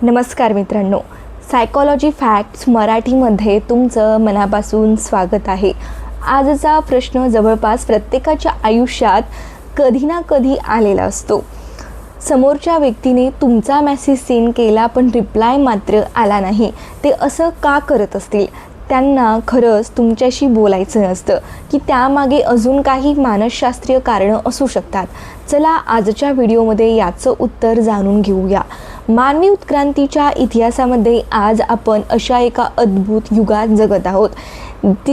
नमस्कार मित्रांनो, psychology facts मराठीमध्ये तुमचं मनापासून स्वागत आहे। आजचा प्रश्न जवळपास प्रत्येकाच्या आयुष्यात कधी ना कधी आलेला असतो। समोरच्या व्यक्तीने तुमचा मेसेज सेंड केला पण रिप्लाय मात्र आला नाही, ते असं का करत असतील? त्यांना खरंच तुमच्याशी बोलायचं नसतं की त्यामागे अजून काही मानसशास्त्रीय कारणं असू शकतात? चला आजच्या व्हिडिओमध्ये याचं उत्तर जाणून घेऊया। मानवी उत्क्रांतीच्या इतिहासामध्ये आज आपण अशा एका अद्भुत युगात जगत आहोत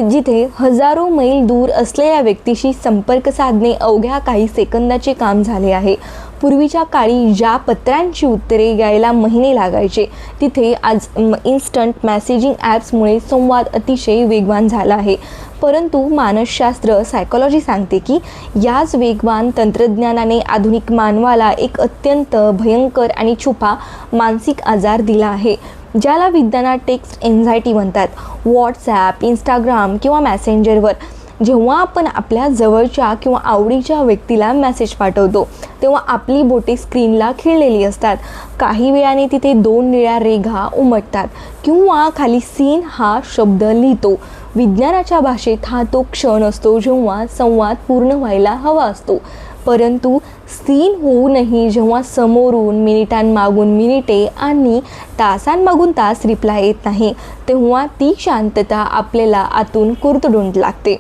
जिथे हजारो मैल दूर असलेल्या व्यक्तीशी संपर्क साधणे अवघ्या काही सेकंदाचे काम झाले आहे। पूर्वीच्या काळी ज्या पत्रांची उत्तरे यायला महिने लागायचे, तिथे आज इन्स्टंट मेसेजिंग ॲप्समुळे संवाद अतिशय वेगवान झाला आहे। परंतु मानसशास्त्र सायकॉलॉजी सांगते की याच वेगवान तंत्रज्ञानाने आधुनिक मानवाला एक अत्यंत भयंकर आणि छुपा मानसिक आजार दिला आहे, ज्याला विज्ञानात टेक्स्ट एन्झायटी म्हणतात। व्हॉट्सॲप, इंस्टाग्राम किंवा मेसेंजरवर जेव्हा आपण आपल्या जवळच्या किंवा आवडीच्या व्यक्तीला मेसेज पाठवतो तेव्हा आपली बोटे स्क्रीनला खिळलेली असतात। काही वेळाने तिथे दोन निळ्या रेघा उमटतात किंवा खाली सीन हा शब्द लिहितो। विज्ञानाच्या भाषेत हा तो क्षण असतो जेव्हा संवाद पूर्ण व्हायला हवा असतो, परंतु सीन होऊनही जेव्हा समोरून मिनिटांमागून मिनिटे आणि तासांमागून तास रिप्लाय येत नाही, तेव्हा ती शांतता आपल्याला आतून कुरतडून लागते।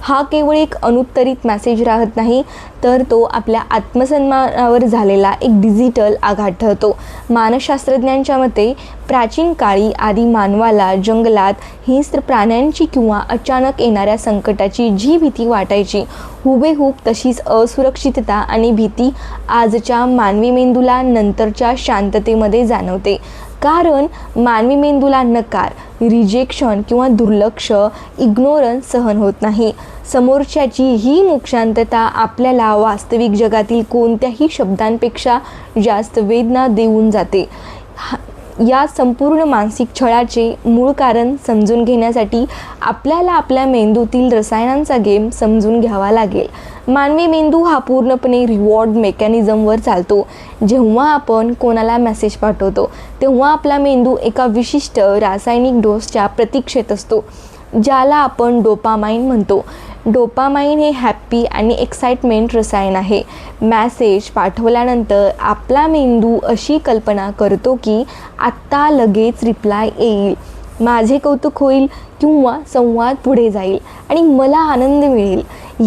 हा केवळ एक अनुत्तरित मेसेज राहत नाही, तर तो आपल्या आत्मसन्मानावर झालेला एक डिजिटल आघात ठरतो। मानसशास्त्रज्ञांच्या मते प्राचीन काळी आदी मानवाला जंगलात हिंस्र प्राण्यांची किंवा अचानक येणाऱ्या संकटाची जी भीती वाटायची, हुबेहूब तशीच असुरक्षितता आणि भीती आजच्या मानवी मेंदूला नंतरच्या शांततेमध्ये जाणवते। कारण मानवी मेंदूला नकार, रिजेक्शन किंवा दुर्लक्ष, इग्नोरन्स सहन होत नाही। समोरच्याची ही मूक शांतता आपल्याला वास्तविक जगातील कोणत्याही शब्दांपेक्षा जास्त वेदना देऊन जाते। या संपूर्ण मानसिक छळाचे मूळ कारण समजून घेण्यासाठी आपल्याला आपल्या मेंदूतील रसायनांचा गेम समजून घ्यावा लागेल। मानवी मेंदू हा पूर्णपणे रिवॉर्ड मेकॅनिझमवर चालतो। जेव्हा आपण कोणाला मेसेज पाठवतो तेव्हा आपला मेंदू एका विशिष्ट रासायनिक डोसच्या प्रतीक्षेत असतो, ज्याला आपण डोपामाइन म्हणतो। डोपामाइन हे हॅप्पी आणि एक्साइटमेंट रसायन आहे। मेसेज पाठवल्यानंतर आपला मेंदू अशी कल्पना करतो की आत्ता लगेच रिप्लाय येईल, माझे कौतुक होईल किंवा संवाद पुढे जाईल आणि मला आनंद मिळेल।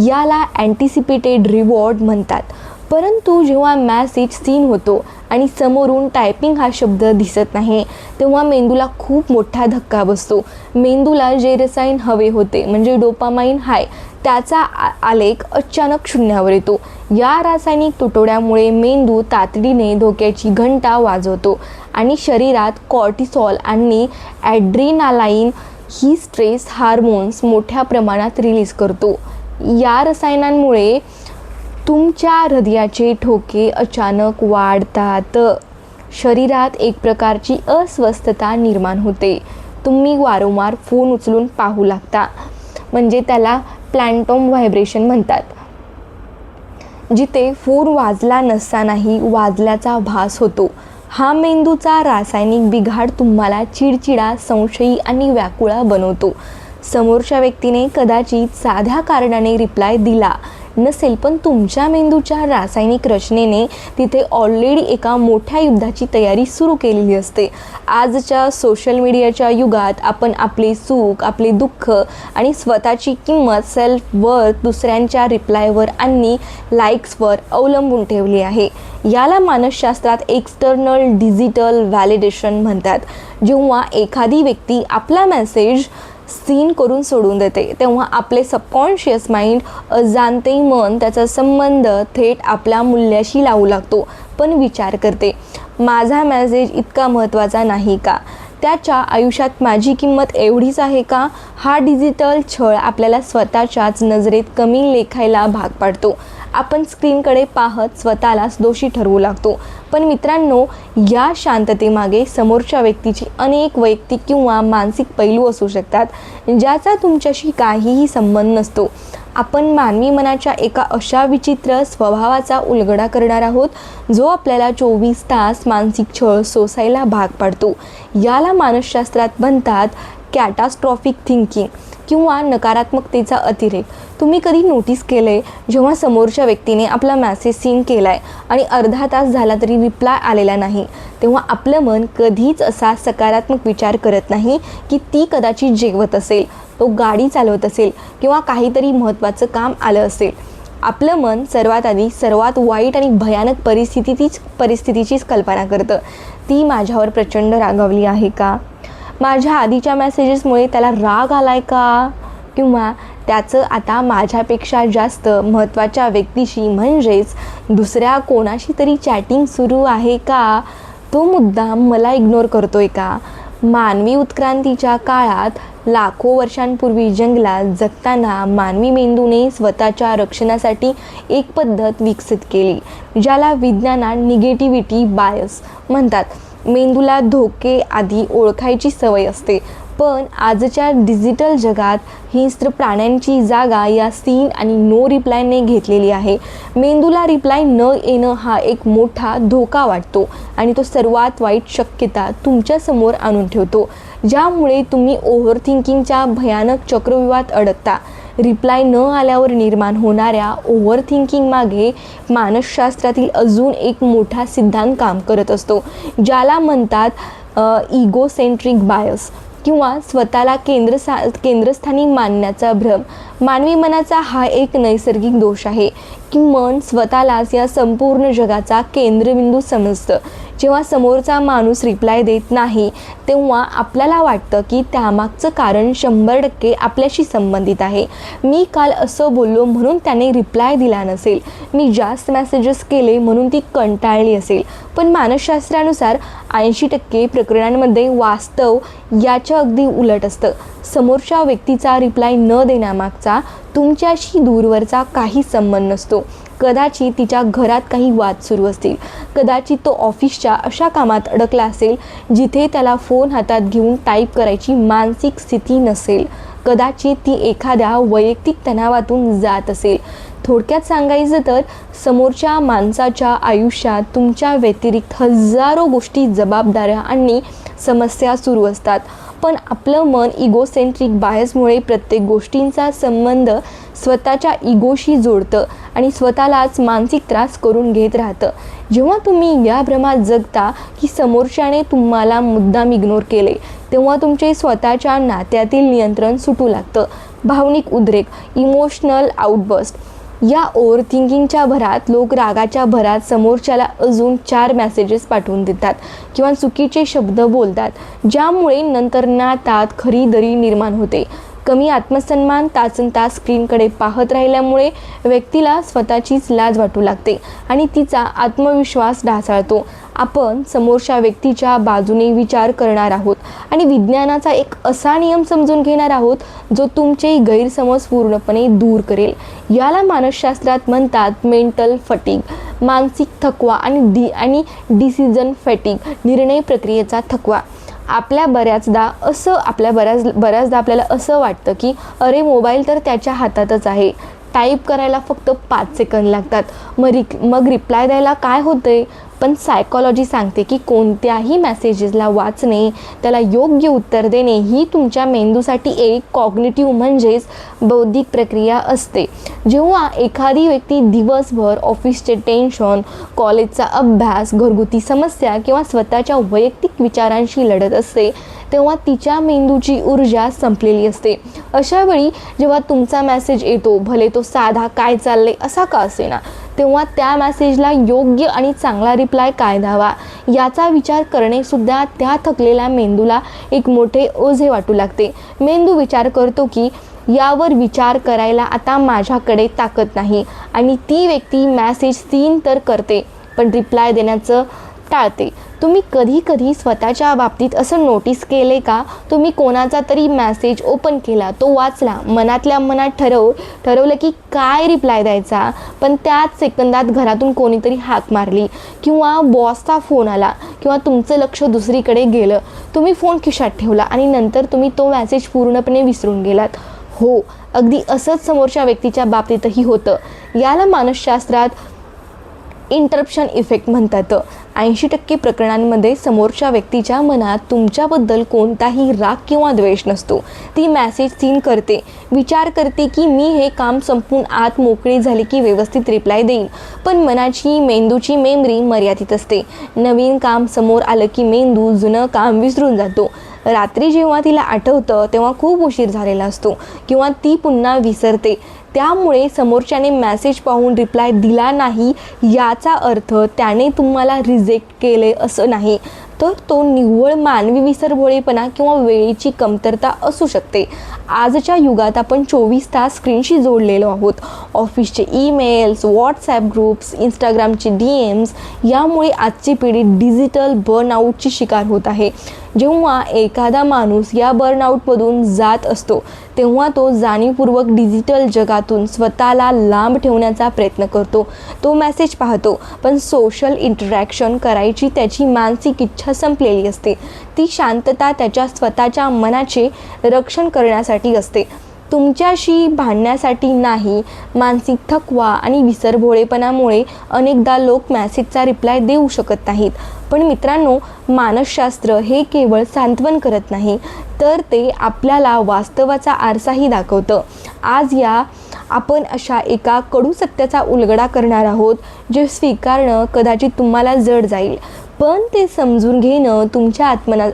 याला अँटिसिपेटेड रिवॉर्ड म्हणतात। परंतु जेव्हा मेसेज सीन होतो आणि समोरून टायपिंग हा शब्द दिसत नाही, तेव्हा मेंदूला खूप मोठा धक्का बसतो। मेंदूला जे रसायन हवे होते म्हणजे डोपामाइन हाय, त्याचा आलेख अचानक शून्यावर येतो। या रासायनिक तुटवड्यामुळे मेंदू तातडीने धोक्याची घंटा वाजवतो आणि शरीरात कॉर्टिसॉल आणि ॲड्रिनालाइन ही स्ट्रेस हार्मोन्स मोठ्या प्रमाणात रिलीज करतो। या रसायनांमुळे तुमच्या हृदयाचे ठोके अचानक वाढतात, शरीरात एक प्रकारची अस्वस्थता निर्माण होते। तुम्ही वारंवार फोन उचलून पाहू लागता, म्हणजे त्याला प्लॅन्टम व्हायब्रेशन म्हणतात, जिथे फोन वाजला नसतानाही वाजल्याचा भास होतो। हा मेंदूचा रासायनिक बिघाड तुम्हाला चिडचिडा, संशयी आणि व्याकुळा बनवतो। समोरच्या व्यक्तीने कदाचित साध्या कारणाने रिप्लाय दिला नसेल, पण तुमच्या मेंदूच्या रासायनिक रचनेने तिथे ऑलरेडी एका मोठ्या युद्धाची तयारी सुरू केलेली असते। आजच्या सोशल मीडियाच्या युगात आपण आपले सुख, आपले दुःख आणि स्वतःची किंमत, सेल्फ वर्थ दुसऱ्यांच्या रिप्लायवर आणि लाईक्सवर अवलंबून ठेवली आहे। याला मानसशास्त्रात एक्सटर्नल डिजिटल व्हॅलिडेशन म्हणतात। जेव्हा एखादी व्यक्ती आपला मेसेज सीन करून सोडून देते तेव्हा आपले सबकॉन्शियस माइंड, अजाणते मन त्याचा संबंध थेट आपल्या मूल्याशी लावू लागतो। पण विचार करते, माझा मेसेज इतका महत्त्वाचा नाही का? त्याच्या आयुष्यात माझी किंमत एवढीच आहे का? हा डिजिटल छळ आपल्याला स्वतःच्याच नजरेत कमी लेखायला भाग पाडतो। आपण स्क्रीनकडे पाहत स्वतःलाच दोषी ठरवू लागतो. पण मित्रांनो, या शांततेमागे समोरच्या व्यक्तीची अनेक वैयक्तिक किंवा मानसिक पैलू असू शकतात ज्याचा तुमच्याशी काहीही संबंध नसतो. आपण मानवी मनाच्या एका अशा विचित्र स्वभावाचा उलगडा करणार आहोत जो आपल्याला 24 तास मानसिक छळ सोसायला भाग पाडतो. याला मानसशास्त्रात म्हणतात कॅटास्ट्रॉफिक थिंकिंग किंवा नकारात्मकतेचा अतिरेक. तुम्ही कधी नोटीस केले, जेव्हा समोरच्या व्यक्तीने आपला मेसेज सीन केलाय आणि अर्धा तास झाला तरी रिप्लाय आलेला नाही, तेव्हा आपलं मन कधीच असा सकारात्मक विचार करत नाही की ती कदाचित जेवत असेल, तो गाडी चालवत असेल किंवा काहीतरी महत्त्वाचं काम आलं असेल. आपलं मन सर्वात आधी सर्वात वाईट आणि भयानक परिस्थितीचीच कल्पना करतं. ती माझ्यावर प्रचंड रागावली आहे का? माझ्या आधीच्या मेसेजेसमुळे त्याला राग आलाय का? किंवा त्याचं आता माझ्यापेक्षा जास्त महत्त्वाच्या व्यक्तीशी म्हणजेच दुसऱ्या कोणाशी तरी चॅटिंग सुरू आहे का? तो मुद्दाम मला इग्नोर करतोय का? मानवी उत्क्रांतीच्या काळात लाखो वर्षांपूर्वी जंगलात जगताना मानवी मेंदूने स्वतःच्या रक्षणासाठी एक पद्धत विकसित केली ज्याला विज्ञानात निगेटिव्हिटी बायस म्हणतात. मेंदूला धोके आधी ओळखायची सवय असते, पण आजच्या डिजिटल जगात हिंस्त्र प्राण्यांची जागा या सीन आणि नो रिप्लायने घेतलेली आहे. मेंदूला रिप्लाय न येणं हा एक मोठा धोका वाटतो आणि तो सर्वात वाईट शक्यता तुमच्यासमोर आणून ठेवतो, ज्यामुळे तुम्ही ओव्हर थिंकिंगच्या भयानक चक्रव्यूहात अडकता. रिप्लाय न आल्यावर निर्माण होणाऱ्या ओव्हर थिंकिंग मागे मानसशास्त्रातील अजून एक मोठा सिद्धांत काम करत असतो, ज्याला म्हणतात इगोसेंट्रिक बायस किंवा स्वतःला केंद्रस्थानी मानण्याचा भ्रम. मानवी मनाचा हा एक नैसर्गिक दोष आहे की मन स्वतःलाच या संपूर्ण जगाचा केंद्रबिंदू समजतं. जेव्हा समोरचा माणूस रिप्लाय देत नाही तेव्हा आपल्याला वाटतं की त्यामागचं कारण 100% आपल्याशी संबंधित आहे. मी काल असं बोललो म्हणून त्याने रिप्लाय दिला नसेल, मी जास्त मेसेजेस केले म्हणून ती कंटाळली असेल. पण मानसशास्त्रानुसार 80% प्रकरणांमध्ये वास्तव याच्या अगदी उलट असतं. समोरच्या व्यक्तीचा रिप्लाय न देण्यामागचा तुमच्याशी दूरवरचा काही संबंध नसतो. कदाचित तिच्या घरात काही वाद सुरू असतील, कदाचित तो ऑफिसच्या अशा कामात अडकला असेल जिथे त्याला फोन हातात घेऊन टाईप करायची मानसिक स्थिती नसेल, कदाचित ती एखाद्या वैयक्तिक तणावातून जात असेल. थोडक्यात सांगायचं तर समोरच्या माणसाच्या आयुष्यात तुमच्या व्यतिरिक्त हजारो गोष्टी, जबाबदाऱ्या आणि समस्या सुरू असतात. पण आपलं मन इगोसेंट्रिक बायसमुळे प्रत्येक गोष्टींचा संबंध स्वतःच्या इगोशी जोडतं आणि स्वतःलाच मानसिक त्रास करून घेत राहतं. जेव्हा तुम्ही या भ्रमात जगता की समोरच्याने तुम्हाला मुद्दाम इग्नोर केले, तेव्हा तुमचे स्वतःच्या नात्यातील नियंत्रण सुटू लागतं. भावनिक उद्रेक, इमोशनल आउटबर्स्ट. या ओव्हर थिंकिंगच्या भरात लोक रागाच्या भरात समोरच्याला अजून 4 मेसेजेस पाठवून देतात किंवा चुकीचे शब्द बोलतात, ज्यामुळे नंतर नात्यात खरी दरी निर्माण होते. कमी आत्मसन्मान, तासनतास स्क्रीनकडे पाहत राहिल्यामुळे व्यक्तीला स्वतःचीच लाज वाटू लागते आणि तिचा आत्मविश्वास ढासळतो. आपण समोरच्या व्यक्तीच्या बाजूने विचार करणार आहोत आणि विज्ञानाचा एक असा नियम समजून घेणार आहोत जो तुमचे गैरसमज पूर्णपणे दूर करेल. याला मानसशास्त्रात म्हणतात मेंटल फटीग, मानसिक थकवा आणि डिसिजन फटीग, निर्णय प्रक्रियेचा थकवा. बऱ्याचदा आपल्याला असं वाटतं की अरे मोबाईल तर त्याच्या हातातच आहे, टाईप करायला फक्त 5 सेकंद लागतात, मग रिप्लाय द्यायला काय होतंय. पण सायकॉलॉजी सांगते की कोणत्याही मेसेजेसला वाचणे, त्याला योग्य उत्तर देणे ही तुमच्या मेंदूसाठी एक कॉग्निटिव्ह म्हणजेच बौद्धिक प्रक्रिया असते. जेव्हा एखादी व्यक्ती दिवसभर ऑफिसचे टेन्शन, कॉलेजचा अभ्यास, घरगुती समस्या किंवा स्वतःच्या वैयक्तिक विचारांशी लढत असते तेव्हा तिच्या मेंदूची ऊर्जा संपलेली असते. अशा वेळी जेव्हा तुमचा मेसेज येतो, भले तो साधा काय चाललंय असा का असेना, तेव्हा त्या मेसेजला योग्य आणि चांगला रिप्लाय काय द्यावा याचा विचार करणे सुद्धा त्या थकलेल्या मेंदूला एक मोठे ओझे वाटू लागते. मेंदू विचार करतो की यावर विचार करायला आता माझ्याकडे ताकद नाही आणि ती व्यक्ती मेसेज सीन तर करते पण रिप्लाय देण्याचं टाळते. तुम्ही कधी कधी स्वतःच्या बाबतीत असं नोटीस केले का? तुम्ही कोणाचा तरी मेसेज ओपन केला, तो वाचला, मनातल्या मनात ठरवलं की काय रिप्लाय द्यायचा, पण त्याच सेकंदात घरातून कोणीतरी हाक मारली किंवा बॉसचा फोन आला किंवा तुमचं लक्ष दुसरीकडे गेलं, तुम्ही फोन खिशात ठेवला आणि नंतर तुम्ही तो मेसेज पूर्णपणे विसरून गेलात. हो, अगदी असंच समोरच्या व्यक्तीच्या बाबतीतही होतं. याला मानसशास्त्रात इंटरप्शन इफेक्ट म्हणतात. 80% प्रकरणांमध्ये समोरच्या व्यक्तीच्या मनात तुमच्याबद्दल कोणताही राग किंवा द्वेष नसतो. ती मेसेज सीन करते, विचार करते की मी हे काम संपून आत मोकळी झाली की व्यवस्थित रिप्लाय देईन, पण मेंदूची मेमरी मर्यादित असते. नवीन काम समोर आलं की मेंदू जुनं काम विसरून जातो. रात्री जेव्हा तिला आठवतं तेव्हा खूप उशीर झालेला असतो किंवा ती पुन्हा विसरते. त्यामुळे समोरच्याने मेसेज पाहून रिप्लाय दिला नाही याचा अर्थ त्याने तुम्हाला रिजेक्ट केले असं नाही, तर तो निव्वळ मानवी विसरभोळेपणा किंवा वेळेची कमतरता असू शकते. आजच्या युगात आपण 24 तास स्क्रीनशी जोडलेलो आहोत. ऑफिसचे ईमेल्स, व्हॉट्सॲप ग्रुप्स, इंस्टाग्रामचे DMs यामुळे आजची पिढी डिजिटल बर्नआउटची शिकार होत आहे. जेव्हा एखादा माणूस या बर्नआउटमधून जात असतो तेव्हा तो जाणीवपूर्वक डिजिटल जगातून स्वतःला लांब ठेवण्याचा प्रयत्न करतो. तो मेसेज पाहतो, पण सोशल इंटरॅक्शन करायची त्याची मानसिक इच्छा संपलेली असते. ती शांतता त्याच्या स्वतःच्या मनाचे रक्षण करण्यासाठी असते, तुमच्याशी भांडण्यासाठी नाही. मानसिक थकवा आणि विसरभोळेपणामुळे अनेकदा लोक मेसेजचा रिप्लाय देऊ शकत नाहीत. पण मित्रांनो, मानसशास्त्र हे केवळ सांत्वन करत नाही, तर ते आपल्याला वास्तवाचा आरसाही दाखवतं. आज आपण अशा एका कडू सत्याचा उलगडा करणार आहोत, जे स्वीकारणं कदाचित तुम्हाला जड जाईल, पण ते समजून घेणं तुमच्या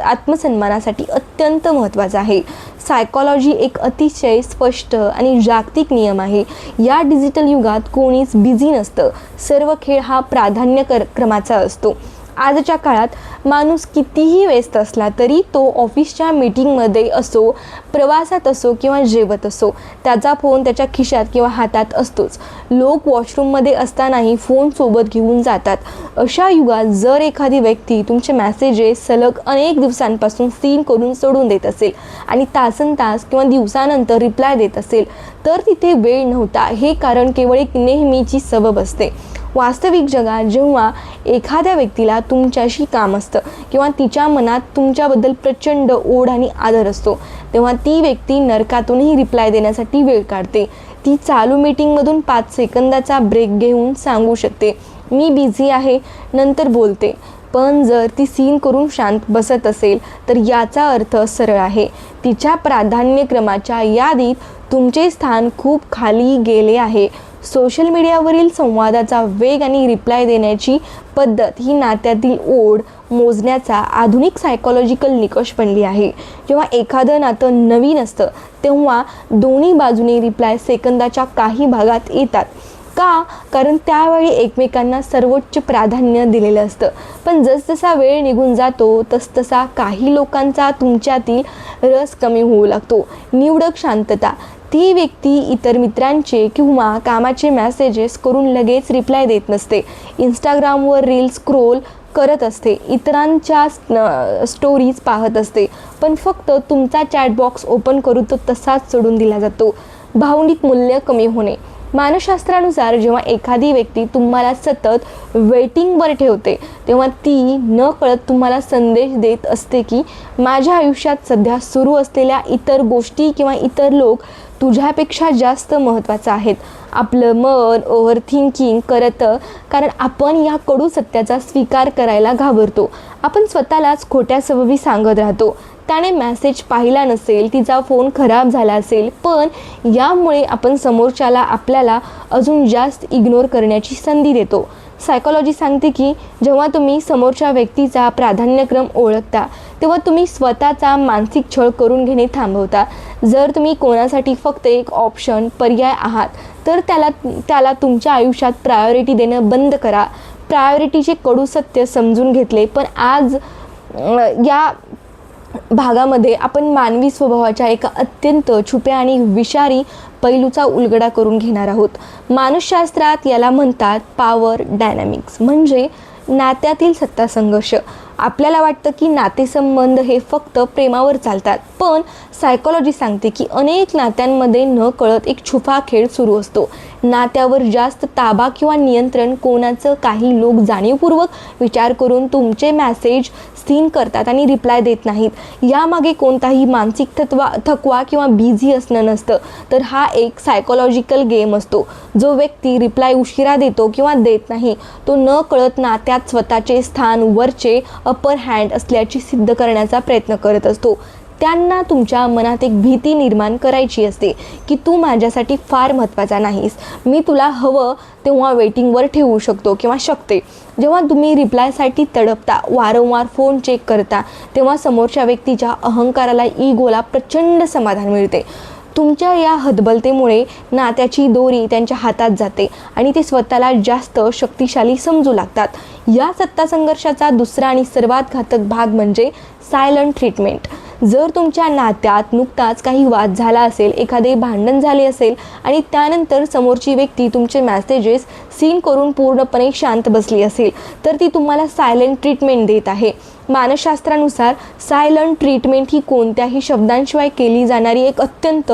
आत्मसन्मानासाठी अत्यंत महत्त्वाचं आहे. सायकॉलॉजी एक अतिशय स्पष्ट आणि जागतिक नियम आहे. या डिजिटल युगात कोणीच बिझी नसतं. सर्व खेळ हा क्रमाचा असतो. आजच्या काळात माणूस कितीही व्यस्त असला तरी तो ऑफिसच्या मीटिंगमध्ये असो, प्रवासात असो किंवा जेवत असो, त्याचा फोन त्याच्या खिशात किंवा हातात असतोच. लोक वॉशरूममध्ये असतानाही फोन सोबत घेऊन जातात. अशा युगात जर एखादी व्यक्ती तुमचे मेसेजेस सलग अनेक दिवसांपासून सीन करून सोडून देत असेल आणि तासनतास किंवा दिवसानंतर रिप्लाय देत असेल, तर तिथे वेळ नव्हता हे कारण केवळ एक नेहमीची सबब असते. वास्तविक जगात जेव्हा एखाद्या व्यक्तीला तुमच्याशी काम असतं किंवा तिच्या मनात तुमच्याबद्दल प्रचंड ओढ आणि आदर असतो, तेव्हा ती व्यक्ती नरकातूनही रिप्लाय देण्यासाठी वेळ काढते. ती चालू मीटिंगमधून 5 सेकंदाचा ब्रेक घेऊन सांगू शकते, मी बिझी आहे, नंतर बोलते. पण जर ती सीन करून शांत बसत असेल तर याचा अर्थ सरळ आहे, तिच्या प्राधान्यक्रमाच्या यादीत तुमचे स्थान खूप खाली गेले आहे. सोशल मीडियावरील संवादाचा वेग आणि रिप्लाय देण्याची पद्धत ही नात्यातील ओढ मोजण्याचा आधुनिक सायकॉलॉजिकल निकष बनली आहे. जेव्हा एखादं नातं नवीन असतं तेव्हा दोन्ही बाजूने रिप्लाय सेकंदाच्या काही भागात येतात. का? कारण त्यावेळी एकमेकांना सर्वोच्च प्राधान्य दिलेलं असतं. पण जसजसा वेळ निघून जातो तसतसा काही लोकांचा तुमच्यातील रस कमी होऊ लागतो. निवडक शांतता. ती व्यक्ती इतर मित्रांचे किंवा कामाचे मेसेजेस करून लगेच रिप्लाय देत नसते. इंस्टाग्रामवर रील्स स्क्रोल करत असते, इतरांच्या स्टोरीज पाहत असते, पण फक्त तुमचा चॅटबॉक्स ओपन करून तो तसाच सोडून दिला जातो. भावनिक मूल्य कमी होणे. मानसशास्त्रानुसार जेव्हा एखादी व्यक्ती तुम्हाला सतत वेटिंगवर ठेवते तेव्हा ती न कळत तुम्हाला संदेश देत असते की माझ्या आयुष्यात सध्या सुरू असलेल्या इतर गोष्टी किंवा इतर लोक तुझ्यापेक्षा जास्त महत्त्वाचं आहेत. आपलं मन ओव्हर थिंकिंग करतं कारण आपण या कडू सत्याचा स्वीकार करायला घाबरतो. आपण स्वतःलाच खोट्या सबबी सांगत राहतो. त्याने मेसेज पाहिला नसेल, तिचा फोन खराब झाला असेल, पण यामुळे आपण समोरच्याला आपल्याला अजून जास्त इग्नोर करण्याची संधी देतो. सायकॉलॉजी सांगते की जेव्हा तुम्ही समोरच्या व्यक्तीचा प्राधान्यक्रम ओळखता तेव्हा तुम्ही स्वतःचा मानसिक छळ करून घेणे थांबवता. जर तुम्ही कोणासाठी फक्त एक ऑप्शन पर्याय आहात तर त्याला तुमच्या आयुष्यात प्रायोरिटी देणं बंद करा. प्रायोरिटीचे कडू सत्य समजून घेतले, पण आज या भागामध्ये आपण मानवी स्वभावाच्या एका अत्यंत छुप्या आणि विषारी पैलूचा उलगडा करून घेणार आहोत. मानसशास्त्रात याला म्हणतात पॉवर डायनॅमिक्स. म्हणजे नात्यातील सत्ता संघर्ष. आपल्याला वाटतं की नातेसंबंध हे फक्त प्रेमावर चालतात, पण सायकोलॉजी सांगते की अनेक नात्यांमध्ये न कळत एक छुपा खेळ सुरू असतो. नात्यावर जास्त ताबा किंवा नियंत्रण कोणाचं काही लोक जाणीवपूर्वक विचार करून तुमचे मेसेज सीन करतात आणि रिप्लाय देत नाहीत. यामागे कोणताही मानसिक थकवा किंवा बिझी असणं नसतं, तर हा एक सायकोलॉजिकल गेम असतो. जो व्यक्ती रिप्लाय उशिरा देतो किंवा देत नाही, तो न कळत नात्यात स्वतःचे स्थान, वरचे अपर हँड असल्याची सिद्ध करण्याचा प्रयत्न करत असतो. त्यांना तुमच्या मनात एक भीती निर्माण करायची असते की तू माझ्यासाठी फार महत्त्वाचा नाहीस, मी तुला हवं तेव्हा वेटिंगवर ठेवू शकतो किंवा शकते. जेव्हा तुम्ही रिप्लायसाठी तडपता, वारंवार फोन चेक करता, तेव्हा समोरच्या व्यक्तीच्या अहंकाराला, इगोला प्रचंड समाधान मिळते. तुमच्या या हतबलतेमुळे नात्याची दोरी त्यांच्या हातात जाते आणि ते स्वतःला जास्त शक्तिशाली समजू लागतात. या सत्ता संघर्षाचा दुसरा आणि सर्वात घातक भाग म्हणजे सायलंट ट्रीटमेंट. जर तुमच्या नात्यात नुकताच काही वाद झाला असेल, एखादे भांडण झाले असेल आणि त्यानंतर समोरची व्यक्ती तुमचे मेसेजेस सीन करून पूर्णपणे शांत बसली असेल, तर ती तुम्हाला सायलेंट ट्रीटमेंट देत आहे. मानसशास्त्रानुसार सायलंट ट्रीटमेंट ही कोणत्याही शब्दांशिवाय केली जाणारी एक अत्यंत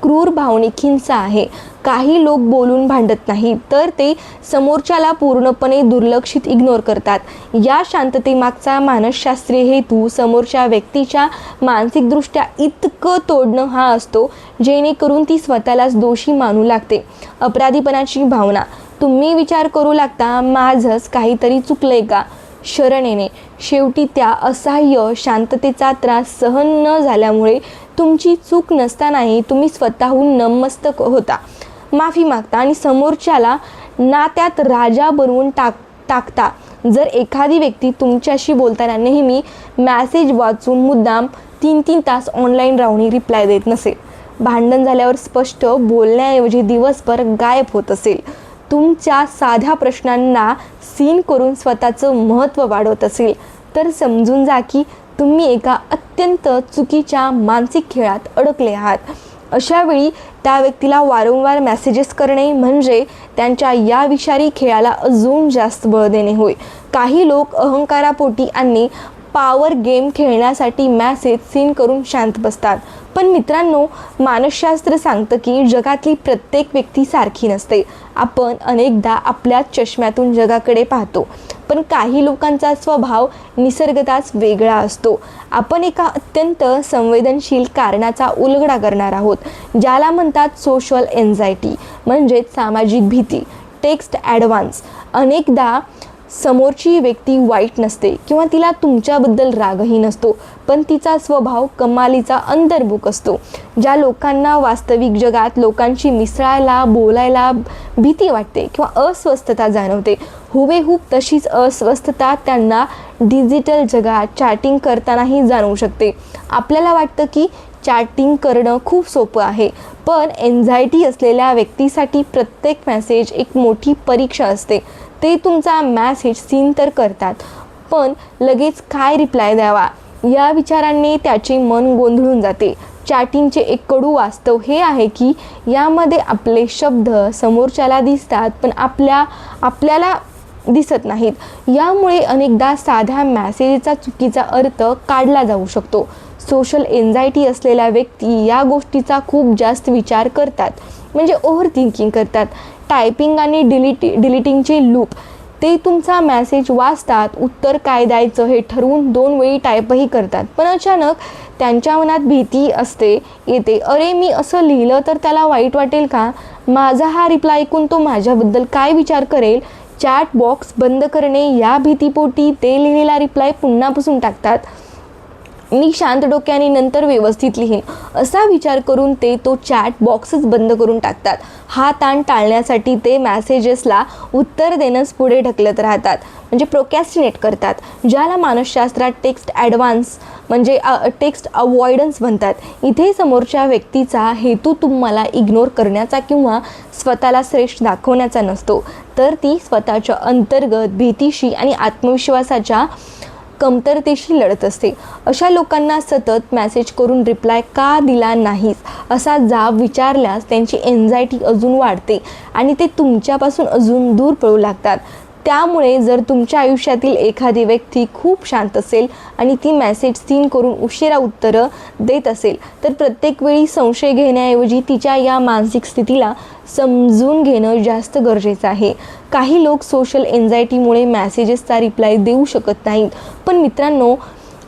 क्रूर भावनिक हिंसा आहे. काही लोक बोलून भांडत नाही, तर ते समोरच्याला पूर्णपणे दुर्लक्षित इग्नोर करतात. या शांततेमागचा मानसशास्त्रीय हेतू समोरच्या व्यक्तीच्या मानसिकदृष्ट्या इतकं तोडणं हा असतो, जेणेकरून ती स्वतःलाच दोषी मानू लागते. अपराधीपणाची भावना. तुम्ही विचार करू लागता, माझंच काहीतरी चुकलंय का? शरण येणे. शेवटी त्या असह्य शांततेचा त्रास सहन न झाल्यामुळे तुमची चूक नसतानाही तुम्ही स्वतःहून नतमस्तक होता, माफी मागता आणि समोरच्याला नात्यात राजा बनवून टाकता. जर एखादी व्यक्ती तुमच्याशी बोलताना नेहमी मॅसेज वाचून मुद्दाम 3-3 तास ऑनलाईन राहून रिप्लाय देत नसेल, भांडण झाल्यावर स्पष्ट बोलण्याऐवजी दिवसभर गायब होत असेल, तुमच्या साध्या प्रश्नांना सीन करून स्वतःचं महत्त्व वाढवत असेल, तर समजून जा की तुम्ही एका अत्यंत चुकीच्या मानसिक खेळात अडकले आहात. अशा वेळी त्या व्यक्तीला वारंवार मेसेजेस करणे म्हणजे त्यांच्या या विषारी खेळाला अजून जास्त बळ देणे होय. काही लोक अहंकारापोटी आणि पॉवर गेम खेळण्यासाठी मेसेज सीन करून शांत बसतात. पण मित्रांनो, मानसशास्त्र सांगतं की जगातली प्रत्येक व्यक्ती सारखी नसते. आपण अनेकदा आपल्याच चष्म्यातून जगाकडे पाहतो, पण काही लोकांचा स्वभाव निसर्गताच वेगळा असतो. आपण एका अत्यंत संवेदनशील कारणाचा उलगडा करणार आहोत, ज्याला म्हणतात सोशल एन्झायटी, म्हणजेच सामाजिक भीती. Text advance. अनेकदा समोरची व्यक्ती वाईट नसते किंवा तिला तुमच्याबद्दल रागही नसतो, पण तिचा स्वभाव कमालीचा अंतर्मुख असतो. ज्या लोकांना वास्तविक जगात लोकांशी मिसळायला, बोलायला भीती वाटते किंवा अस्वस्थता जाणवते, हुबेहूब तशीच अस्वस्थता त्यांना डिजिटल जगात चॅटिंग करतानाही जाणवू शकते. आपल्याला वाटतं की चॅटिंग करणं खूप सोपं आहे, पण एन्झायटी असलेल्या व्यक्तीसाठी प्रत्येक मेसेज एक मोठी परीक्षा असते. ते तुमचा मेसेज सीन तर करतात, पण लगेच काय रिप्लाय द्यावा या विचारांनी त्याचे मन गोंधळून जाते. चॅटिंगचे एक कडू वास्तव हे आहे की यामध्ये आपले शब्द समोरच्याला दिसतात, पण आपल्याला दिसत नाहीत. यामुळे अनेकदा साध्या मेसेजचा चुकीचा अर्थ काढला जाऊ शकतो. सोशल एन्झायटी असलेल्या व्यक्ती या गोष्टीचा खूप जास्त विचार करतात, म्हणजे ओव्हर थिंकिंग करतात. टायपिंग आणि डिलीटिंगचे लूप. ते तुमचा मेसेज वाचतात, उत्तर काय द्यायचं हे ठरवून 2 वेळी टाईपही करतात, पण अचानक त्यांच्या मनात भीती येते, अरे मी असं लिहिलं तर त्याला वाईट वाटेल का? माझा हा रिप्लाय ऐकून तो माझ्याबद्दल काय विचार करेल? चॅट बॉक्स बंद करणे या भीतीपोटी ते लिहिलेला रिप्लाय पुन्हा पुसून टाकतात. मी शांत डोक्याने नंतर व्यवस्थित लिहीन असा विचार करून ते तो चॅट बॉक्सच बंद करून टाकतात. हा ताण टाळण्यासाठी ते मेसेजेसला उत्तर देणंच पुढे ढकलत राहतात, म्हणजे प्रोकॅस्टिनेट करतात, ज्याला मानसशास्त्रात टेक्स्ट ॲडव्हान्स म्हणजे टेक्स्ट अवॉइडन्स म्हणतात. इथे समोरच्या व्यक्तीचा हेतू तुम्हाला इग्नोर करण्याचा किंवा स्वतःला श्रेष्ठ दाखवण्याचा नसतो, तर ती स्वतःच्या अंतर्गत भीतीशी आणि आत्मविश्वासाच्या कमतरतेशी लढत असते. अशा लोकांना सतत मेसेज करून रिप्लाय का दिला नाहीस असा जाब विचारल्यास त्यांची एन्झायटी अजून वाढते आणि ते तुमच्यापासून अजून दूर पळू लागतात. त्यामुळे जर तुमच्या आयुष्यातील एखादी व्यक्ती खूप शांत असेल आणि ती मेसेज सीन करून उशिरा उत्तरं देत असेल तर प्रत्येक वेळी संशय घेण्याऐवजी तिच्या या मानसिक स्थितीला समजून घेणं जास्त गरजेचं आहे. काही लोक सोशल एन्झायटीमुळे मेसेजेसचा रिप्लाय देऊ शकत नाहीत, पण मित्रांनो,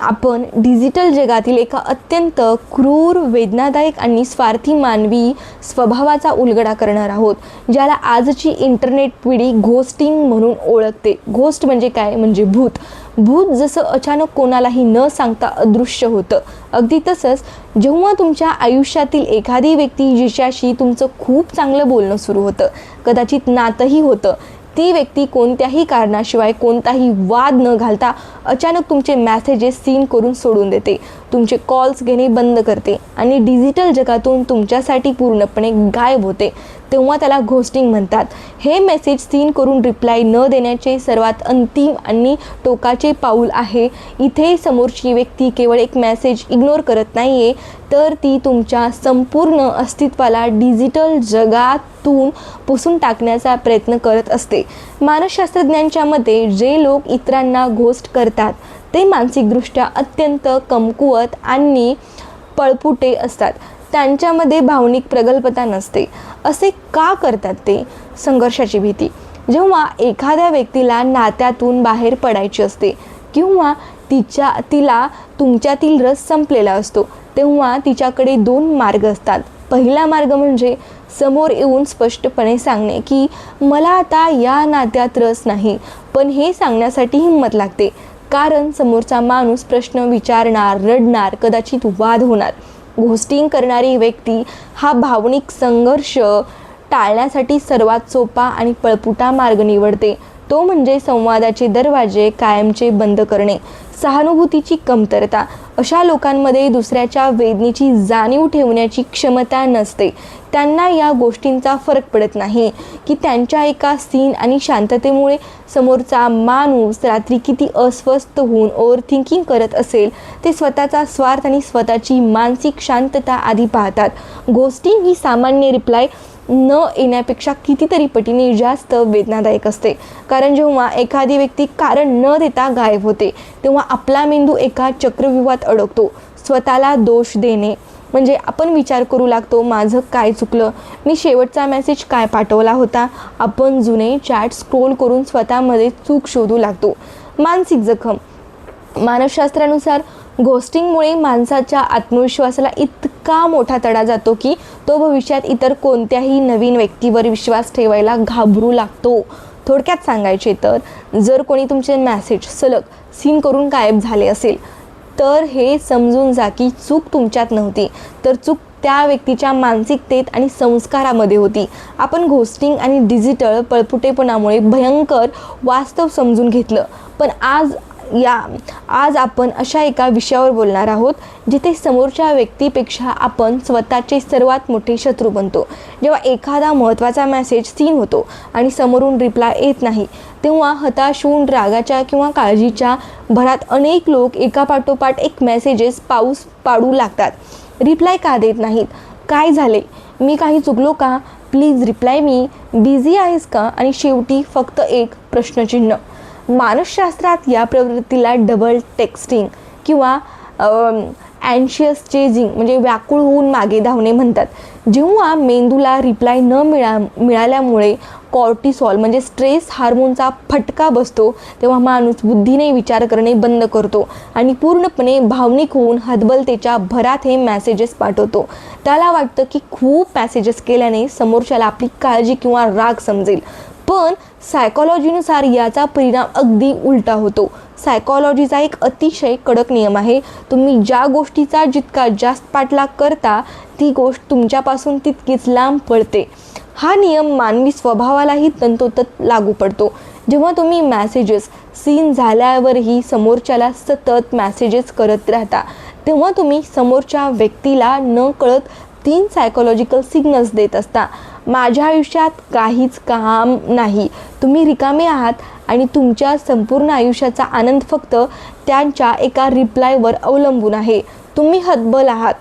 आपण डिजिटल जगातील एका अत्यंत क्रूर, वेदनादायक आणि स्वार्थी मानवी स्वभावाचा उलगडा करणार आहोत, ज्याला आजची इंटरनेट पिढी घोस्टिंग म्हणून ओळखते. घोस्ट म्हणजे काय? म्हणजे भूत. भूत जसं अचानक कोणालाही न सांगता अदृश्य होतं, अगदी तसंच जेव्हा तुमच्या आयुष्यातील एखादी व्यक्ती जिच्याशी तुमचं खूप चांगलं बोलणं सुरू होतं, कदाचित नातंही होतं, ती व्यक्ती कोणत्याही कारणाशिवाय कोणताही वाद न घालता अचानक तुमचे मेसेजेस सीन करून सोडून देते, तुमचे कॉल्स घेणे बंद करते आणि डिजिटल जगातून तुमच्यासाठी पूर्णपणे गायब होते, तेव्हा त्याला घोस्टिंग म्हणतात. हे मेसेज सीन करून रिप्लाय न देण्याचे सर्वात अंतिम आणि टोकाचे पाऊल आहे. इथे समोरची व्यक्ती केवळ एक मेसेज इग्नोर करत नाही आहे, तर ती तुमच्या संपूर्ण अस्तित्वाला डिजिटल जगातून पुसून टाकण्याचा प्रयत्न करत असते. मानसशास्त्रज्ञांच्या मते जे लोक इतरांना घोस्ट करतात ते मानसिकदृष्ट्या अत्यंत कमकुवत आणि पळपुटे असतात. त्यांच्यामध्ये भावनिक प्रगल्भता नसते. असे का करतात ते? संघर्षाची भीती. जेव्हा एखाद्या व्यक्तीला नात्यातून बाहेर पडायचे असते किंवा तिला तुमच्यातील रस संपलेला असतो, तेव्हा तिच्याकडे 2 मार्ग असतात. पहिला मार्ग म्हणजे समोर येऊन स्पष्टपणे सांगणे की मला आता या नात्यात रस नाही, पण हे सांगण्यासाठी हिंमत लागते, कारण समोरचा माणूस प्रश्न विचारणार, रडणार, कदाचित वाद होणार. घोस्टिंग करणारी व्यक्ती हा भावनिक संघर्ष टाळण्यासाठी सर्वात सोपा आणि पळपुटा मार्ग निवडते. तो म्हणजे संवादाचे दरवाजे कायमचे बंद करणे. सहानुभूतीची कमतरता. अशा लोकांमध्ये दुसऱ्याच्या वेदनेची जाणीव ठेवण्याची क्षमता नसते. त्यांना या गोष्टींचा फरक पडत नाही की त्यांच्या एका सीन आणि शांततेमुळे समोरचा माणूस रात्री किती अस्वस्थ होऊन ओव्हर थिंकिंग करत असेल. ते स्वतःचा स्वार्थ आणि स्वतःची मानसिक शांतता आधी पाहतात. घोस्टिंग ही सामान्य रिप्लाय न येण्यापेक्षा कितीतरी पटीने जास्त वेदनादायक असते, कारण जेव्हा एखादी व्यक्ती कारण न देता गायब होते तेव्हा आपला मेंदू एका चक्रव्यूहात अडकतो. स्वतःला दोष देणे म्हणजे आपण विचार करू लागतो, माझं काय चुकलं, मी शेवटचा मेसेज काय पाठवला होता. आपण जुने चॅट स्क्रोल करून स्वतःमध्ये चूक शोधू लागतो. मानसिक जखम. मानसशास्त्रानुसार घोस्टिंगमुळे माणसाच्या आत्मविश्वासाला इतका मोठा तडा जातो की तो भविष्यात इतर कोणत्याही नवीन व्यक्तीवर विश्वास ठेवायला घाबरू लागतो. थोडक्यात सांगायचे तर जर कोणी तुमचे मेसेज सलग सीन करून गायब झाले असेल तर हे समजून जा की चूक तुमच्यात नव्हती, तर चूक त्या व्यक्तीच्या मानसिकतेत आणि संस्कारामध्ये होती. आपण घोस्टिंग आणि डिजिटल पळपुटेपणामुळे भयंकर वास्तव समजून घेतलं, पण आज आपण अशा एका विषयावर बोलणार आहोत जिथे समोरच्या व्यक्तीपेक्षा आपण स्वतःचे सर्वात मोठे शत्रू बनतो. जेव्हा एखादा महत्त्वाचा मेसेज सीन होतो आणि समोरून रिप्लाय येत नाही, तेव्हा हताश होऊन रागाच्या किंवा काळजीच्या भरात अनेक लोक एकापाठोपाठ एक मेसेजेस पाऊस पाडू लागतात. रिप्लाय का देत नाहीत? काय झाले? मी काही चुकलो का? Please reply me. बिझी आहेस का? आणि शेवटी फक्त एक प्रश्नचिन्ह. मानसशास्त्रात या प्रवृत्तीला डबल टेक्स्टिंग किंवा अँशियस चेजिंग म्हणजे व्याकुळ होऊन मागे धावणे म्हणतात. जेव्हा मेंदूला रिप्लाय न मिळाल्यामुळे कॉर्टिसॉल म्हणजे स्ट्रेस हार्मोनचा फटका बसतो, तेव्हा माणूस बुद्धीने विचार करणे बंद करतो आणि पूर्णपणे भावनिक होऊन हतबलतेच्या भरात हे मेसेजेस पाठवतो. त्याला वाटतं की खूप मेसेजेस केल्याने समोरच्याला आपली काळजी किंवा राग समजेल, पण सायकॉलॉजीनुसार याचा परिणाम अगदी उलटा होतो. सायकॉलॉजीचा एक अतिशय कडक नियम आहे, तुम्ही ज्या गोष्टीचा जितका जास्त पाठलाग करता ती गोष्ट तुमच्यापासून तितकीच लांब पडते. हा नियम मानवी स्वभावालाही तंतोतंत लागू पडतो. जेव्हा तुम्ही मेसेजेस सीन झाल्यावरही समोरच्याला सतत मेसेजेस करत राहता, तेव्हा तुम्ही समोरच्या व्यक्तीला न कळत 3 सायकोलॉजिकल सिग्नल्स देत असता. माझ्या आयुष्यात काहीच काम नाही, तुम्ही रिकामे आहात आणि तुमच्या संपूर्ण आयुष्याचा आनंद फक्त त्यांच्या एका रिप्लायवर अवलंबून आहे. तुम्ही हतबल आहात,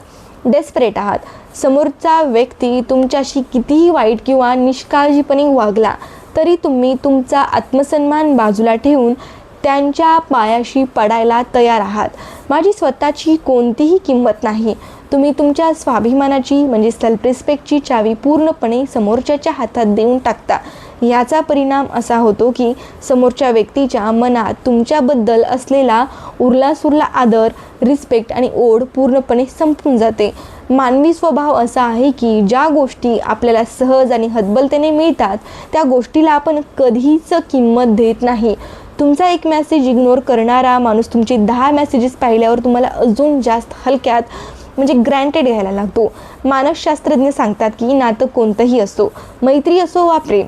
डेस्परेट आहात. समोरचा व्यक्ती तुमच्याशी कितीही वाईट किंवा निष्काळजीपणे वागला तरी तुम्ही तुमचा आत्मसन्मान बाजूला ठेवून त्यांच्या पायाशी पडायला तयार आहात. माझी स्वतःची कोणतीही किंमत नाही. तुम्ही तुमच्या स्वाभिमानाची म्हणजे सेल्फ रिस्पेक्टची चावी पूर्णपणे समोरच्याच्या हातात देऊन टाकता. याचा परिणाम असा होतो की समोरच्या व्यक्तीच्या मनात तुमच्याबद्दल असलेला उरलासुरला आदर, रिस्पेक्ट आणि ओढ पूर्णपणे संपून जाते. मानवी स्वभाव असा आहे की ज्या गोष्टी आपल्याला सहज आणि हतबलतेने मिळतात त्या गोष्टीला आपण कधीच किंमत देत नाही. तुमचा एक मेसेज इग्नोर करणारा माणूस तुमचे 10 मेसेजेस पाहिल्यावर तुम्हाला अजून जास्त हलक्यात म्हणजे ग्रँटेड घ्यायला लागतो. मानसशास्त्रज्ञ सांगतात की नातं कोणतंही असो, मैत्री असो वा प्रेम,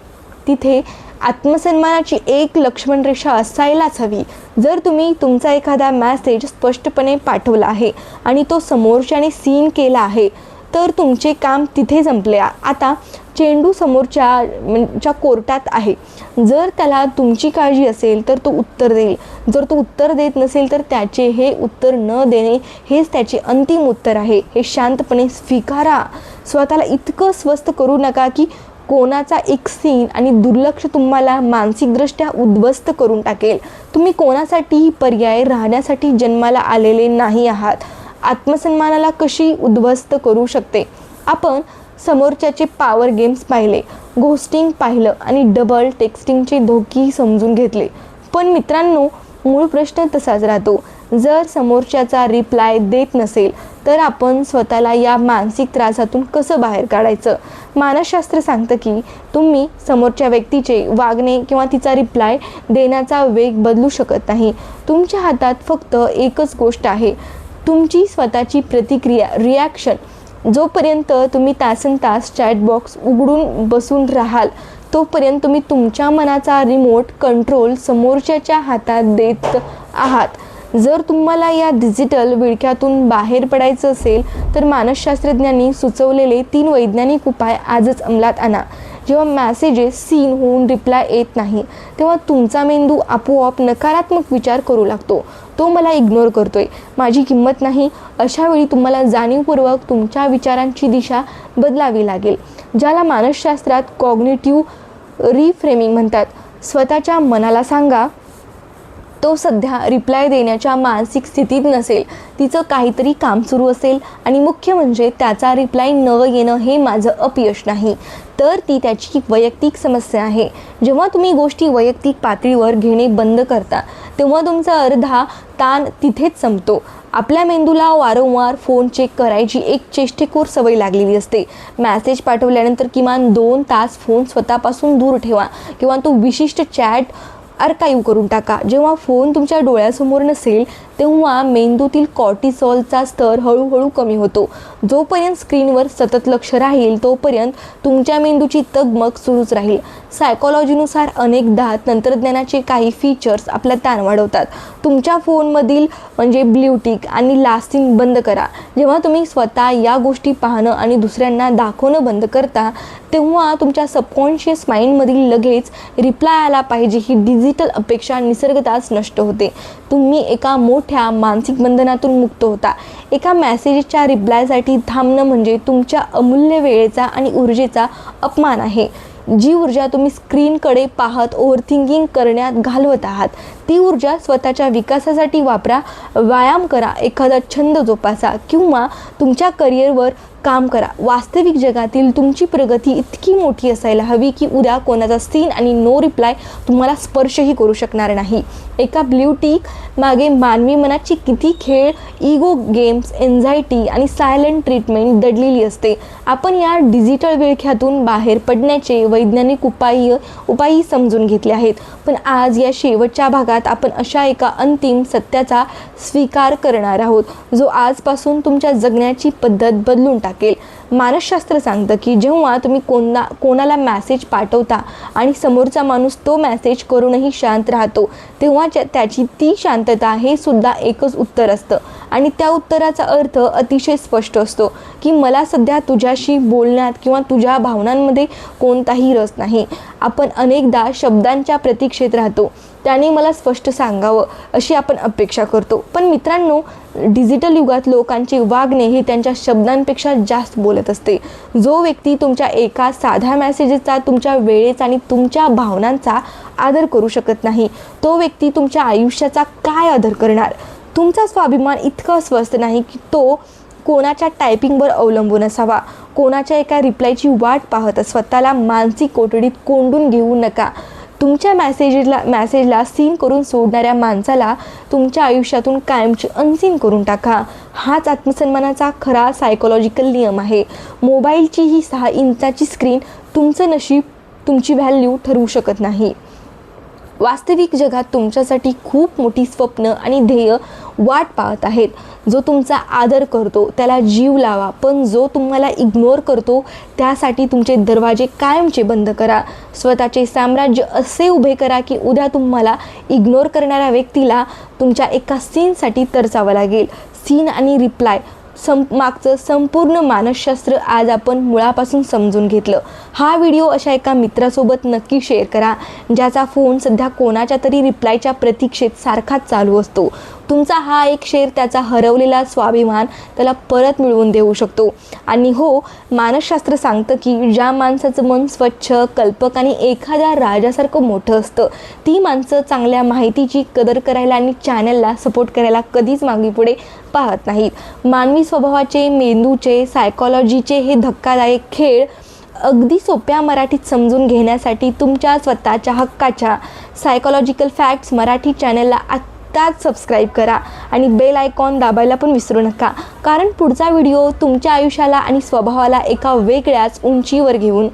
तिथे आत्मसन्मानाची एक लक्ष्मण रेषा असायलाच हवी. जर तुम्ही तुमचा एखादा मेसेज स्पष्टपणे पाठवला आहे आणि तो समोरच्याने केला आहे तर तुमचे काम तिथे संपले. आता चेंडू समोरच्या कोर्टात आहे. जर त्याला तुमची काळजी असेल तर तो उत्तर देईल. जर तो उत्तर देत नसेल तर त्याचे हे उत्तर न देणे हेच त्याचे अंतिम उत्तर आहे. हे शांतपणे स्वीकारा. स्वतःला इतकं स्वस्थ करू नका की कोणाचा एक सीन आणि दुर्लक्ष तुम्हाला मानसिकदृष्ट्या उद्ध्वस्त करून टाकेल. तुम्ही कोणासाठीही पर्याय राहण्यासाठी जन्माला आलेले नाही आहात. आत्मसन्मानाला कशी उद्ध्वस्त करू शकते. आपण समोरच्याचे पॉवर गेम्स पाहिले, घोस्टिंग पाहिलं आणि डबल टेक्स्टिंगचे धोकेही समजून घेतले. पण मित्रांनो, मूळ प्रश्न तसाच राहतो. जर समोरच्याचा रिप्लाय देत नसेल तर आपण स्वतःला या मानसिक त्रासातून कसं बाहेर काढायचं. मानसशास्त्र सांगतं की तुम्ही समोरच्या व्यक्तीचे वागणे किंवा तिचा रिप्लाय देण्याचा वेग बदलू शकत नाही. तुमच्या हातात फक्त एकच गोष्ट आहे, तुमची स्वतःची प्रतिक्रिया, रिॲक्शन. जोपर्यंत तुम्ही तासनतास चॅटबॉक्स उघडून बसून राहाल तोपर्यंत तुम्ही तुमच्या मनाचा रिमोट कंट्रोल समोरच्याच्या हातात देत आहात. जर तुम्हाला या डिजिटल विळख्यातून बाहेर पडायचं असेल तर मानसशास्त्रज्ञांनी सुचवलेले 3 वैज्ञानिक उपाय आजच अंमलात आणा. जेव्हा मेसेजेस सीन होऊन रिप्लाय येत नाही तेव्हा तुमचा मेंदू आपोआप नकारात्मक विचार करू लागतो. तो मला इग्नोर करतोय, माझी किंमत नाही. अशा वेळी तुम्हाला जाणीवपूर्वक तुमच्या विचारांची दिशा बदलावी लागेल, ज्याला मानसशास्त्रात कॉग्निटिव्ह रिफ्रेमिंग म्हणतात. स्वतःच्या मनाला सांगा तो सध्या रिप्लाय देण्याच्या मानसिक स्थितीत नसेल, तिचं काहीतरी काम सुरू असेल आणि मुख्य म्हणजे त्याचा रिप्लाय न येणं हे माझं अपयश नाही, तर ती त्याची वैयक्तिक समस्या आहे. जेव्हा तुम्ही गोष्टी वैयक्तिक पातळीवर घेणे बंद करता तेव्हा तुमचा अर्धा ताण तिथेच संपतो. आपल्या मेंदूला वारंवार फोन चेक करायची एक चेष्टेखोर सवय लागलेली असते. मेसेज पाठवल्यानंतर किमान 2 तास फोन स्वतःपासून दूर ठेवा किंवा तो विशिष्ट चॅट आर्काइव्ह करून टाका. जेव्हा फोन तुमच्या डोळ्यासमोर नसेल तेव्हा मेंदूतील कॉर्टिसॉलचा स्तर हळूहळू कमी होतो. जोपर्यंत स्क्रीनवर सतत लक्ष राहील तोपर्यंत तुमच्या मेंदूची तगमग सुरूच राहील. सायकॉलॉजीनुसार अनेकदा तंत्रज्ञानाचे काही फीचर्स आपला ताण वाढवतात. तुमच्या फोनमधील म्हणजे ब्ल्यू टिक आणि लास्टिंग बंद करा. जेव्हा तुम्ही स्वतः या गोष्टी पाहणं आणि दुसऱ्यांना दाखवणं बंद करता तेव्हा तुमच्या सबकॉन्शियस माइंडमधील लगेच रिप्लाय आला पाहिजे ही डिजिटल अपेक्षा निसर्गतःच नष्ट होते. तुम्ही एका मोठ्या मानसिक बंधनातून मुक्त होता. एका मेसेजच्या रिप्लायसाठी थांबणं म्हणजे तुमच्या अमूल्य वेळेचा आणि ऊर्जेचा अपमान आहे. जी ऊर्जा तुम्ही स्क्रीनकडे पाहत ओव्हरथिंकिंग करण्यात घालवत आहात ती ऊर्जा स्वतःच्या विकासासाठी वापरा. व्यायाम करा, एखादा छंद जोपासा किंवा तुमच्या करिअरवर काम करा. वास्तविक जगातील तुमची प्रगती इतकी मोठी असायला हवी की उद्या कोणाचा सीन आणि नो रिप्लाय तुम्हाला स्पर्शही करू शकणार नाही. एका ब्ल्यू टिक मागे मानवी मनाची किती खेळ, इगो गेम्स, एन्झायटी आणि सायलेंट ट्रीटमेंट दडलेली असते. आपण या डिजिटल विळख्यातून बाहेर पडण्याचे वैज्ञानिक उपायही समजून घेतले आहेत. पण आज या शेवटच्या भागात आपण अशा एका अंतिम सत्याचा स्वीकार करणार आहोत जो आजपासून तुमच्या जगण्याची पद्धत बदलून टाकेल. मानसशास्त्र सांगतं की जेव्हा तुम्ही कोणाला मेसेज पाठवता आणि समोरचा माणूस तो मेसेज करूनही शांत राहतो तेव्हा त्याची ती शांतता हे सुद्धा एकच उत्तर असतं आणि त्या उत्तराचा अर्थ अतिशय स्पष्ट असतो की मला सध्या तुझ्याशी बोलण्यात किंवा तुझ्या भावनांमध्ये कोणताही रस नाही. आपण अनेकदा शब्दांच्या प्रतीक्षेत राहतो, त्याने मला स्पष्ट सांगावं अशी आपण अपेक्षा करतो. पण मित्रांनो, डिजिटल युगात लोकांचे वागणे हे त्यांच्या शब्दांपेक्षा जास्त बोलत असते. जो व्यक्ती तुमच्या एका साध्या मेसेजचा, तुमच्या वेळेचा आणि तुमच्या भावनांचा आदर करू शकत नाही, तो व्यक्ती तुमच्या आयुष्याचा काय आदर करणार? तुमचा स्वाभिमान इतका स्वस्त नाही की तो कोणाच्या टायपिंगवर अवलंबून असावा. कोणाच्या एका रिप्लायची वाट पाहत स्वतःला मानसिक कोठडीत कोंडून घेऊ नका. तुमच्या मेसेजला सीन करून सोडणाऱ्या माणसाला तुमच्या आयुष्यातून कायमची अनसीन करून टाका. हाच आत्मसन्मानाचा खरा सायकोलॉजिकल नियम आहे. मोबाईलची ही 6 इंचाची स्क्रीन तुमचं नशीब, तुमची व्हॅल्यू ठरवू शकत नाही. वास्तविक जगात तुमच्यासाठी खूप मोठी स्वप्न आणि ध्येय वाट पाहत आहेत. जो तुमचा आदर करतो त्याला जीव लावा, पण जो तुम्हाला इग्नोर करतो त्यासाठी तुमचे दरवाजे कायमचे बंद करा. स्वतःचे साम्राज्य असे उभे करा की उद्या तुम्हाला इग्नोर करणाऱ्या व्यक्तीला तुमच्या एका सीनसाठी तरसावं लागेल. सीन आणि रिप्लाय मागचं संपूर्ण मानसशास्त्र आज आपण मुळापासून समजून घेतलं. हा व्हिडिओ अशा एका मित्रासोबत नक्की शेअर करा ज्याचा फोन सध्या कोणाच्या तरी रिप्लायच्या प्रतीक्षेत सारखाच चालू असतो. तुमचा हा एक शेअर त्याचा हरवलेला स्वाभिमान त्याला परत मिळवून देऊ शकतो. आणि हो, मानसशास्त्र सांगतं की ज्या माणसाचं मन स्वच्छ, कल्पक आणि एखाद्या राजासारखं मोठं असतं, ती माणसं चांगल्या माहितीची कदर करायला आणि चॅनलला सपोर्ट करायला कधीच मागे पुढे पाहत नाहीत. मानवी स्वभावाचे, मेंदूचे, सायकॉलॉजीचे हे धक्कादायक खेळ अगदी सोप्या मराठीत समजून घेण्यासाठी तुमच्या स्वतःच्या हक्काच्या सायकॉलॉजिकल फॅक्ट्स मराठी चॅनलला आत्ताच सबस्क्राईब करा आणि बेल आयकॉन दाबायला पण विसरू नका, कारण पुढचा व्हिडिओ तुमच्या आयुष्याला आणि स्वभावाला एका वेगळ्याच उंचीवर घेऊन